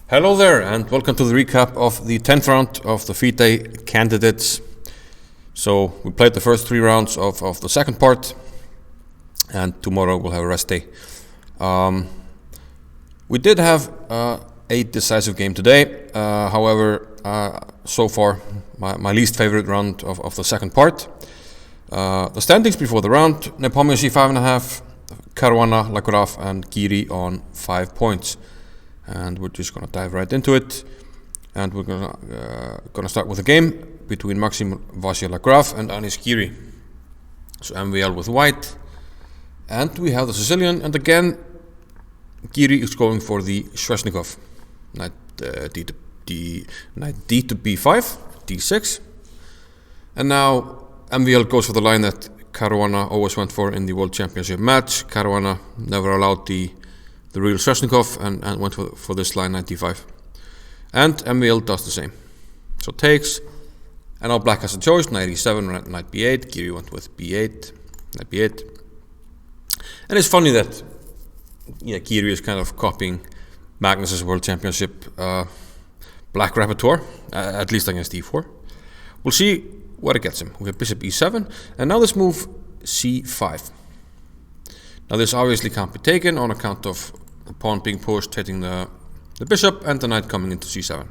Hello there, and welcome to the recap of the 10th round of the FIDE Candidates. So we played the first 3 rounds of the second part, and tomorrow we'll have a rest day. We did have a decisive game today. However, so far my least favorite round of the second part. The standings before the round: Nepomniachtchi 5.5, Caruana, Alekseenko and Giri on 5 points. And we're just gonna dive right into it, and we're gonna start with a game between Maxim Alekseenko and Anis Giri. So MVL with white, and we have the Sicilian, and again Giri is going for the Sveshnikov. Knight D to B5, D6, and now MVL goes for the line that Caruana always went for in the World Championship match. Caruana never allowed the real Sveshnikov and went for this line, knight d5. And MVL does the same. So takes, and now black has a choice, knight e7, knight b8, Giri went with b8, knight b8. And it's funny that Giri is kind of copying Magnus's World Championship black repertoire, at least against e4. We'll see what it gets him. We have bishop e7, and now this move c5. Now this obviously can't be taken on account of the pawn being pushed, hitting the bishop, and the knight coming into c7.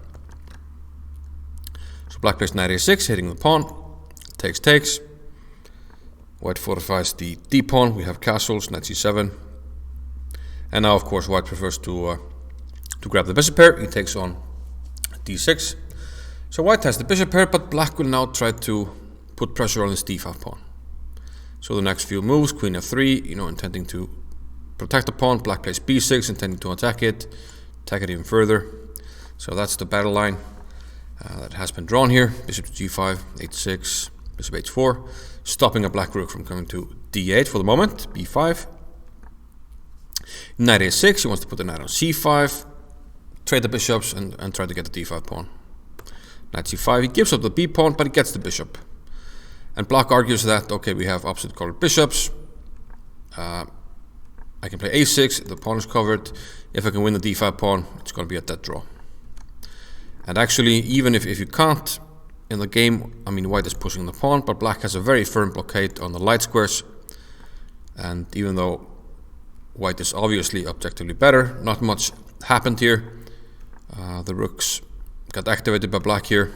So black plays knight a6, hitting the pawn, takes. White fortifies the d-pawn, we have castles, knight c7. And now of course white prefers to grab the bishop pair, he takes on d6. So white has the bishop pair, but black will now try to put pressure on his d5 pawn. So the next few moves, queen f3, intending to protect the pawn. Black plays b6, intending to attack it even further. So that's the battle line that has been drawn here. Bishop to g5, h6, bishop h4, stopping a black rook from coming to d8 for the moment. b5, knight a6, he wants to put the knight on c5, trade the bishops and try to get the d5 pawn. Knight c5, he gives up the b pawn, but he gets the bishop. And black argues that, okay, we have opposite colored bishops. I can play a6, the pawn is covered. If I can win the d5 pawn, it's going to be a dead draw. And actually, even if you can't in the game, white is pushing the pawn, but black has a very firm blockade on the light squares. And even though white is obviously objectively better, not much happened here. The rooks got activated by black here.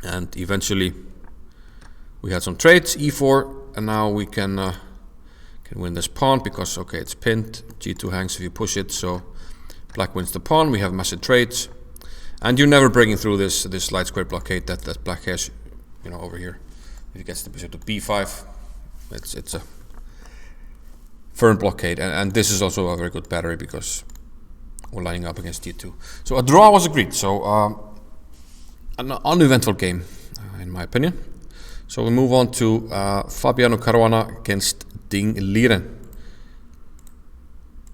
And eventually we had some trades, e4, and now we can win this pawn because, okay, it's pinned. g2 hangs if you push it, so black wins the pawn. We have massive trades, and you're never breaking through this light square blockade that black has, over here. If he gets the bishop to b5, it's a firm blockade, and this is also a very good battery because we're lining up against g2. So a draw was agreed. So an uneventful game, in my opinion. So we move on to Fabiano Caruana against Ding Liren.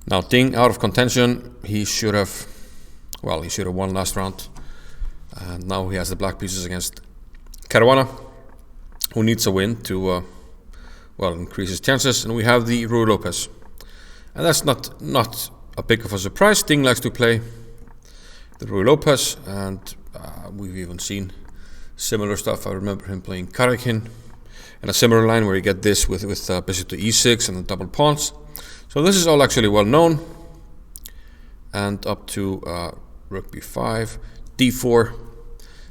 Now Ding out of contention. He should have won last round. And now he has the black pieces against Caruana, who needs a win to increase his chances. And we have the Ruy Lopez, and that's not a big of a surprise. Ding likes to play the Ruy Lopez, and we've even seen similar stuff. I remember him playing Karakin in a similar line where you get this with bishop to e6 and the double pawns. So this is all actually well known. And up to rook b5, d4,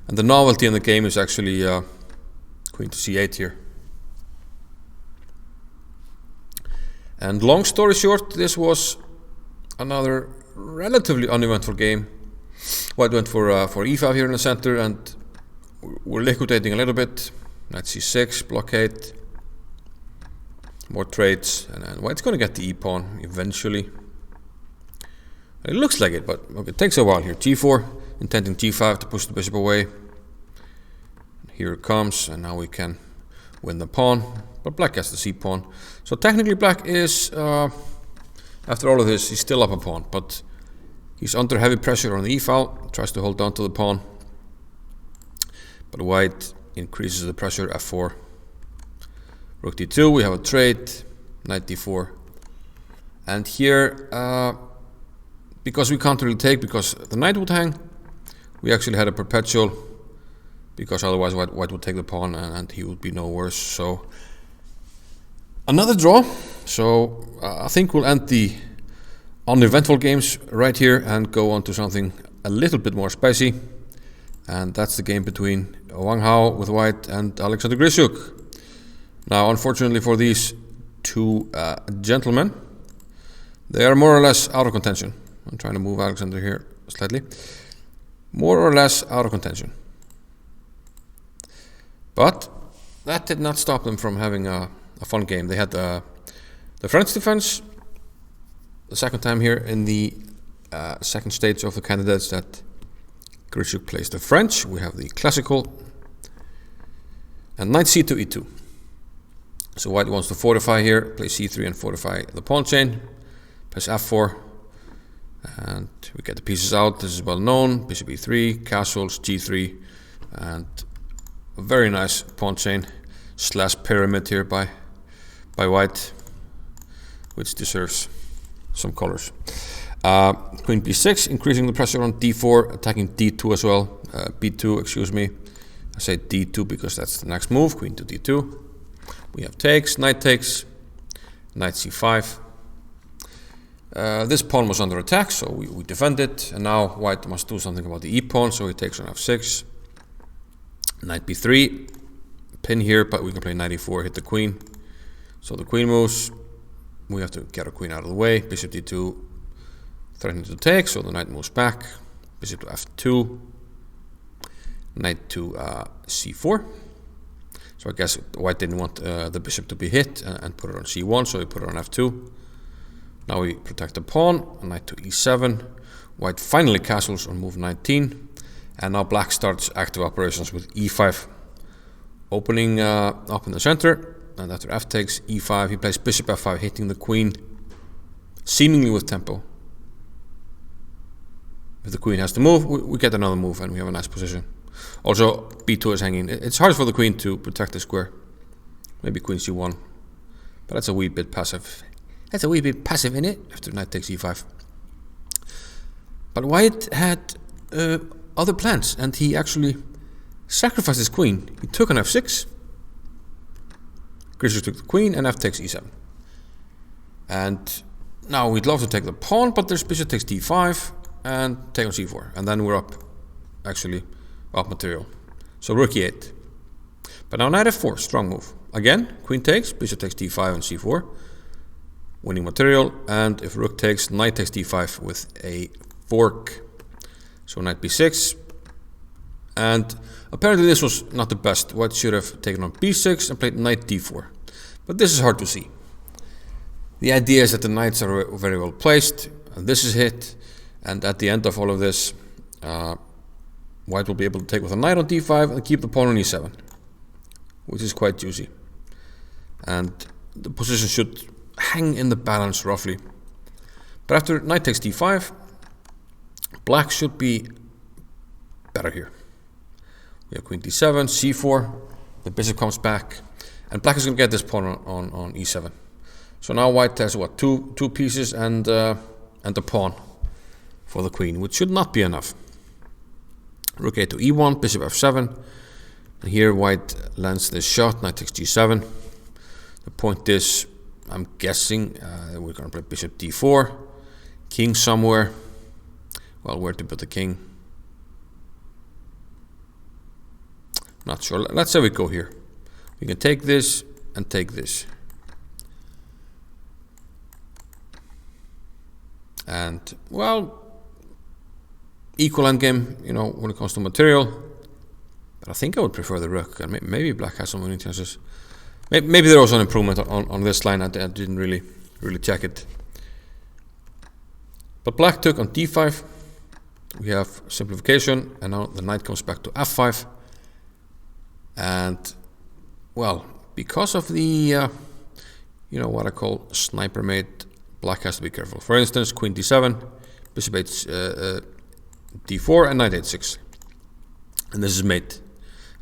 and the novelty in the game is actually queen to c8 here. And long story short, this was another relatively uneventful game. White went for e5 here in the center, and we're liquidating a little bit. Knight c6, blockade, more trades, and white's going to get the e-pawn eventually. It looks like it, but okay, it takes a while here. g4, intending g5 to push the bishop away. Here it comes, and now we can win the pawn, but black gets the c-pawn. So technically black is, after all of this, he's still up a pawn, but he's under heavy pressure on the e-file, tries to hold on to the pawn. But white increases the pressure, f4. Rook d2, we have a trade, knight d4. And here, because we can't really take, because the knight would hang, we actually had a perpetual, because otherwise white would take the pawn and he would be no worse. So another draw. So I think we'll end the uneventful games right here and go on to something a little bit more spicy. And that's the game between Wang Hao with white and Alekseenko Grischuk. Now, unfortunately for these two gentlemen, they are more or less out of contention. I'm trying to move Alexander here slightly. More or less out of contention. But that did not stop them from having a fun game. They had the French defense, the second time here in the second stage of the candidates that Grischuk plays the French. We have the classical and knight c2, e2. So white wants to fortify here, play c3 and fortify the pawn chain. Plays f4, and we get the pieces out. This is well known. Bishop e3, castles, g3, and a very nice pawn chain / pyramid here by white, which deserves some colors. Queen b6, increasing the pressure on d4, attacking d2 as well. b2, excuse me. I say d2 because that's the next move. Queen to d2. We have takes, knight c5. This pawn was under attack, so we defend it, and now white must do something about the e-pawn, so he takes on f6. Knight b3, pin here, but we can play knight e4, hit the queen. So the queen moves, we have to get our queen out of the way. Bishop d2, threatening to take, so the knight moves back. Bishop to f2, knight to c4. So I guess white didn't want the bishop to be hit and put it on c1, so he put it on f2. Now we protect the pawn, knight to e7. White finally castles on move 19. And now black starts active operations with e5. Opening up in the center. And after f takes e5, he plays bishop f5, hitting the queen, seemingly with tempo. If the queen has to move, we get another move and we have a nice position. Also, b2 is hanging. It's hard for the queen to protect the square. Maybe queen c1. But that's a wee bit passive. That's a wee bit passive in it, after knight takes e5. But white had other plans, and he actually sacrificed his queen. He took on f6. Grischuk took the queen, and f takes e7. And now we'd love to take the pawn, but there's bishop takes d5, and take on c4. And then we're up material. So rook e8. But now knight f4, strong move. Again, queen takes, bishop takes d5 and c4. Winning material, and if rook takes, knight takes d5 with a fork. So knight b6. And apparently this was not the best. White should have taken on b6 and played knight d4. But this is hard to see. The idea is that the knights are very well placed, and this is hit, and at the end of all of this, white will be able to take with a knight on d5 and keep the pawn on e7, which is quite juicy. And the position should hang in the balance roughly. But after knight takes d5, black should be better here. We have queen d7, c4, the bishop comes back, and black is going to get this pawn on e7. So now white has what, two pieces and a pawn for the queen, which should not be enough. Rook a to e1, bishop f7, and here white lands this shot, knight takes g7. The point is, I'm guessing we're going to play bishop d4, king somewhere. Well, where to put the king? Not sure. Let's say we go here. We can take this and take this. And, well, equal endgame, you know, when it comes to material. But I think I would prefer the rook, and maybe black has some winning chances. Maybe there was an improvement on this line. I didn't really check it. But black took on d5. We have simplification, and now the knight comes back to f5. And, well, because of the, what I call sniper mate, black has to be careful. For instance, queen d7, bishop h d4, and knight h6. And this is mate,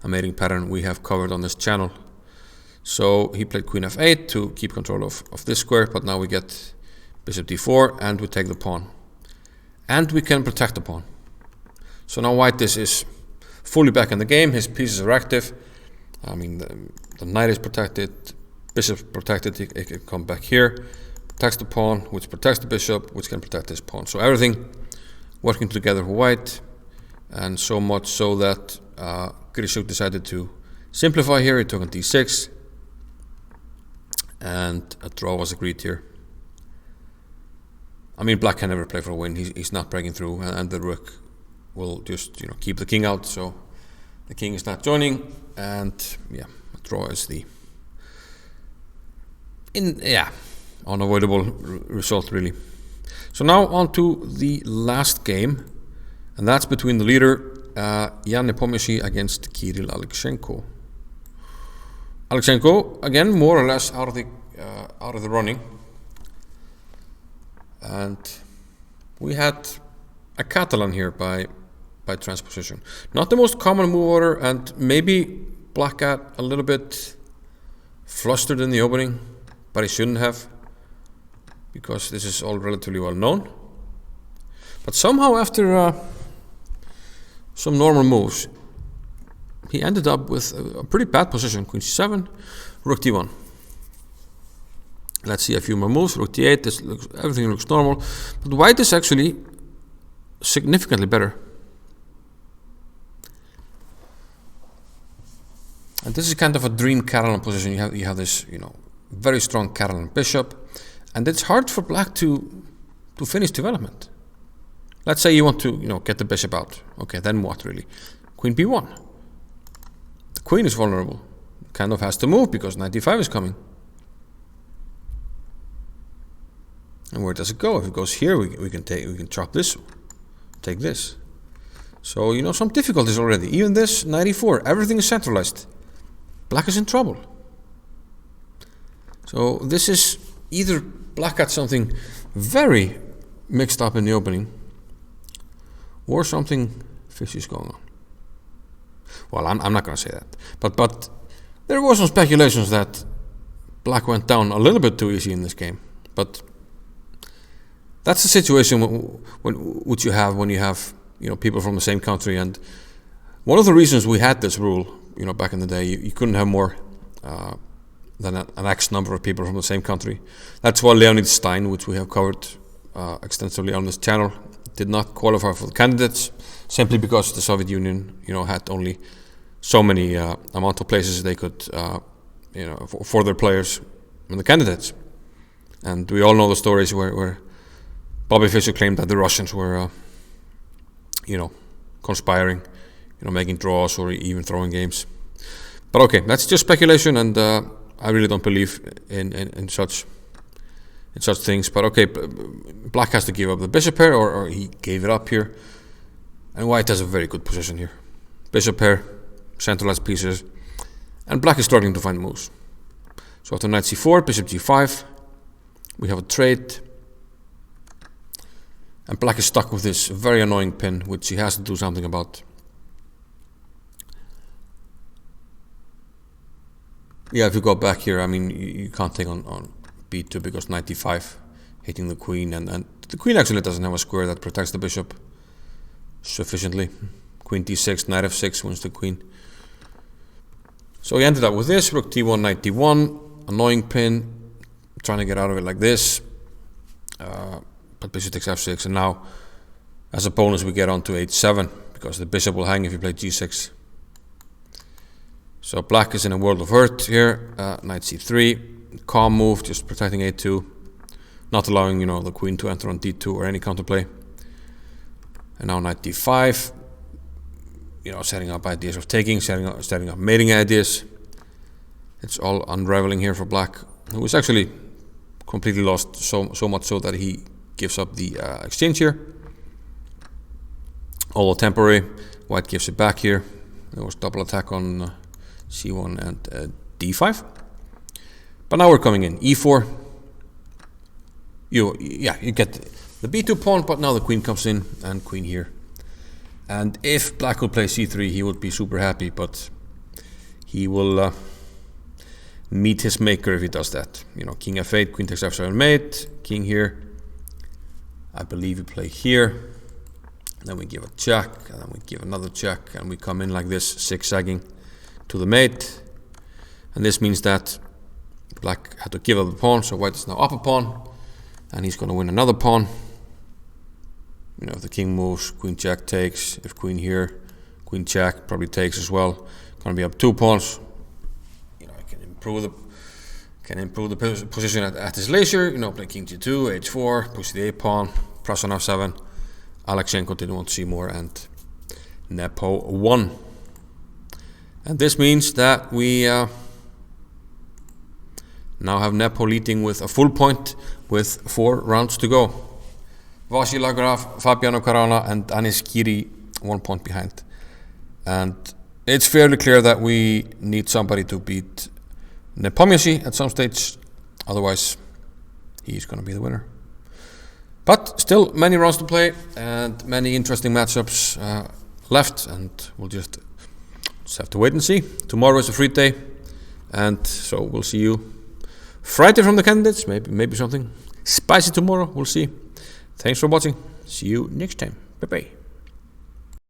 a mating pattern we have covered on this channel. So he played queen f8 to keep control of this square, but now we get bishop d4 and we take the pawn. and we can protect the pawn. So now white is fully back in the game. His pieces are active. I mean, the knight is protected, bishop's protected. It can come back here, protects the pawn, which protects the bishop, which can protect this pawn. So everything working together for white, and so much so that Grischuk decided to simplify here. He took on d6, and a draw was agreed here. I mean, black can never play for a win. He's not breaking through, and the rook will just keep the king out. So the king is not joining, and yeah, a draw is the unavoidable result really. So now on to the last game, and that's between the leader Jan Nepomniachtchi against Kirill Alekseenko. Alekseenko again more or less out of the running, and we had a Catalan here by transposition. Not the most common move order, and maybe black got a little bit flustered in the opening, but he shouldn't have, because this is all relatively well known. But somehow after some normal moves, he ended up with a pretty bad position. Queen c7, rook d1. Let's see a few more moves. Rook d8. Everything looks normal, but white is actually significantly better. And this is kind of a dream Catalan position. You have this, very strong Catalan bishop, and it's hard for black to finish development. Let's say you want to, get the bishop out. Okay, then what really? Queen b1. The queen is vulnerable. Kind of has to move because knight d5 is coming. And where does it go? If it goes here, we can chop this, take this. So some difficulties already. Even this knight e4, everything is centralized. Black is in trouble. So this is either black got something very mixed up in the opening, or something fishy is going on. Well, I'm not going to say that, but there were some speculations that black went down a little bit too easy in this game. But that's the situation which you have when you have people from the same country. And one of the reasons we had this rule, back in the day, you couldn't have more than an X number of people from the same country. That's why Leonid Stein, which we have covered extensively on this channel, did not qualify for the candidates, simply because the Soviet Union, had only so many amount of places they could, for their players in the candidates. And we all know the stories where Bobby Fischer claimed that the Russians were, conspiring, making draws or even throwing games. But okay, that's just speculation, and I really don't believe in such things. But okay, black has to give up the bishop pair, or he gave it up here, and white has a very good position here. Bishop pair, centralized pieces, and black is struggling to find moves. So after knight c4, bishop g5, we have a trade, and black is stuck with this very annoying pin, which he has to do something about. Yeah, if you go back here, I mean, you can't take on b2 because knight d5 hitting the queen, and the queen actually doesn't have a square that protects the bishop sufficiently. Queen d6, knight f6 wins the queen. So he ended up with this, rook t1, knight d1, annoying pin, trying to get out of it like this, but bishop takes f6, and now as a bonus we get on to h7 because the bishop will hang if you play g6. So black is in a world of hurt here. Knight c3, calm move, just protecting a2, not allowing the queen to enter on d2 or any counterplay. And now knight d5, setting up ideas of taking, setting up mating ideas. It's all unraveling here for black, who is actually completely lost, so much so that he gives up the exchange here. Although temporary, white gives it back here. There was double attack on c1 and d5. But now we're coming in e4. You get the b2 pawn, but now the queen comes in, and queen here. And if black would play c3, he would be super happy, but he will meet his maker if he does that. King f8, queen takes f7 mate, king here. I believe you play here. then we give a check, and then we give another check, and we come in like this, zigzagging to the mate. And this means that black had to give up the pawn, so white is now up a pawn, and he's going to win another pawn. You know, if the king moves, queen check takes. If queen here, queen check probably takes as well. Going to be up 2 pawns. You know, I can improve the position at his leisure. You know, play king g2, h4, push the a-pawn, press on f7. Alekseenko didn't want to see more, and Nepo won. And this means that we now have Nepo leading with a full point with 4 rounds to go. Vasila Graf, Fabiano Caruana, and Anis Giri 1 point behind. And it's fairly clear that we need somebody to beat Nepomniachtchi at some stage. Otherwise, he's going to be the winner. But still many rounds to play and many interesting matchups left. And we'll just have to wait and see. Tomorrow is a free day. And so we'll see you Friday from the candidates. Maybe something spicy tomorrow. We'll see. Thanks for watching. See you next time. Bye bye.